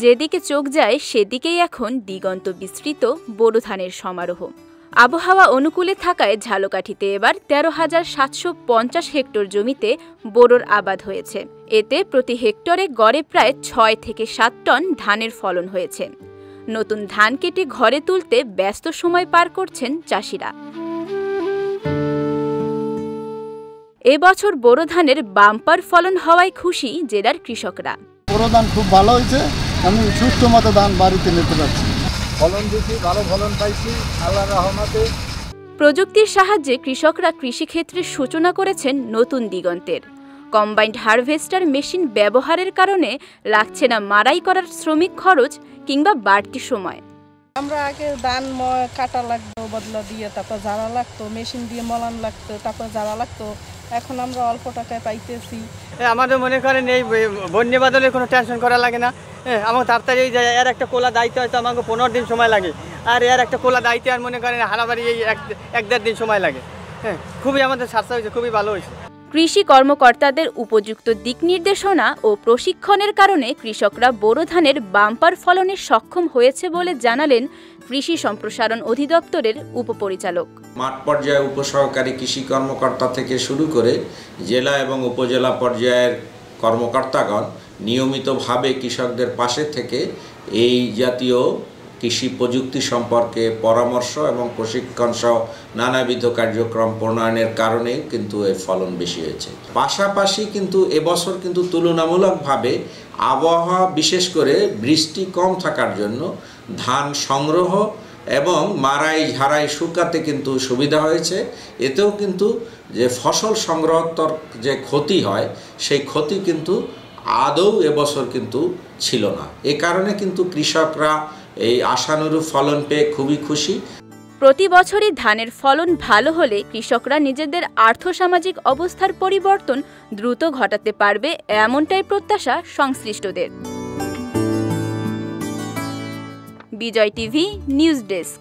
যেদিকে চোখ যায় সেদিকেই এখন দিগন্ত বিস্তৃত বোরো ধানের সমারোহ। আবহাওয়া অনুকূলে থাকায় ঝালকাঠিতে এবার ১৩,৭৫০ হেক্টর জমিতে বোরোর আবাদ হয়েছে। এতে প্রতি হেক্টরে গড়ে প্রায় ৬ থেকে ৭ টন ধানের ফলন হয়েছে। নতুন ধান কেটে ঘরে তুলতে ব্যস্ত সময় পার করছেন চাষিরা। এবছর বোরো ধানের বাম্পার ফলন হওয়ায় খুশি জেলার কৃষকরা। বোরো ধান খুব ভালো হয়েছে, আমি সুস্থ মতো ধান বাড়িতে নিতে পারছি। ফলন বেশি, ভালো ফলন পাইছি আল্লাহর রহমতে। প্রযুক্তির সাহায্যে কৃষকরা কৃষিক্ষেত্রে সূচনা করেছেন নতুন দিগন্তের। কম্বাইন্ড হারভেস্টার মেশিন ব্যবহারের কারণে লাগছে না মাড়াই করার শ্রমিক খরচ কিংবা বাড়তি সময়। আমরা আগে ধান কাটা লাগতো বদলা দিয়ে, তারপর ঝাড়া লাগতো, মেশিন দিয়ে মলান লাগতো, তারপর ঝাড়া লাগতো। এখন আমরা অল্প টাকায় পাইতেছি। আমাদের মনে করেন এই বন্যা বাদলের কোনো টেনশন করা লাগে না। আমার তাড়াতাড়ি এর একটা কোলা দায়িত্ব হয়তো আমাকে ১৫ দিন সময় লাগে, আর এর একটা কোলা দায়িত্ব আর মনে করেন হারাবাড়ি এই ১-১.৫ দিন সময় লাগে। খুবই আমাদের সাশ্রয় হয়েছে, খুবই ভালো হয়েছে। কৃষি কর্মকর্তাদের উপযুক্ত দিক নির্দেশনা ও প্রশিক্ষণের কারণে কৃষকরা বোরো ধানের বাম্পার ফলনে সক্ষম হয়েছে বলে জানালেন কৃষি সম্প্রসারণ অধিদপ্তরের উপপরিচালক। মাঠ পর্যায়ে উপসহকারী কৃষি কর্মকর্তা থেকে শুরু করে জেলা এবং উপজেলা পর্যায়ের কর্মকর্তাগণ নিয়মিতভাবে কৃষকদের পাশে থেকে এই জাতীয় কৃষি প্রযুক্তি সম্পর্কে পরামর্শ এবং প্রশিক্ষণ সহ নানাবিধ কার্যক্রম প্রণয়নের কারণে কিন্তু এর ফলন বেশি হয়েছে। পাশাপাশি কিন্তু এবছর কিন্তু তুলনামূলকভাবে আবহাওয়া বিশেষ করে বৃষ্টি কম থাকার জন্য ধান সংগ্রহ এবং মাড়াই ঝাড়াই শুকাতে কিন্তু সুবিধা হয়েছে। এতেও কিন্তু যে ফসল সংগ্রহোত্তর যে ক্ষতি হয় সেই ক্ষতি কিন্তু আদৌ এবছর কিন্তু ছিল না। এ কারণে কিন্তু কৃষকরা এই আশানুরূপ ফলন পেয়ে খুবই খুশি। প্রতি বছরই ধানের ফলন ভালো হলে কৃষকরা নিজেদের আর্থসামাজিক অবস্থার পরিবর্তন দ্রুত ঘটাতে পারবে, এমনটাই প্রত্যাশা সংশ্লিষ্টদের। বিজয় টিভি নিউজ ডেস্ক।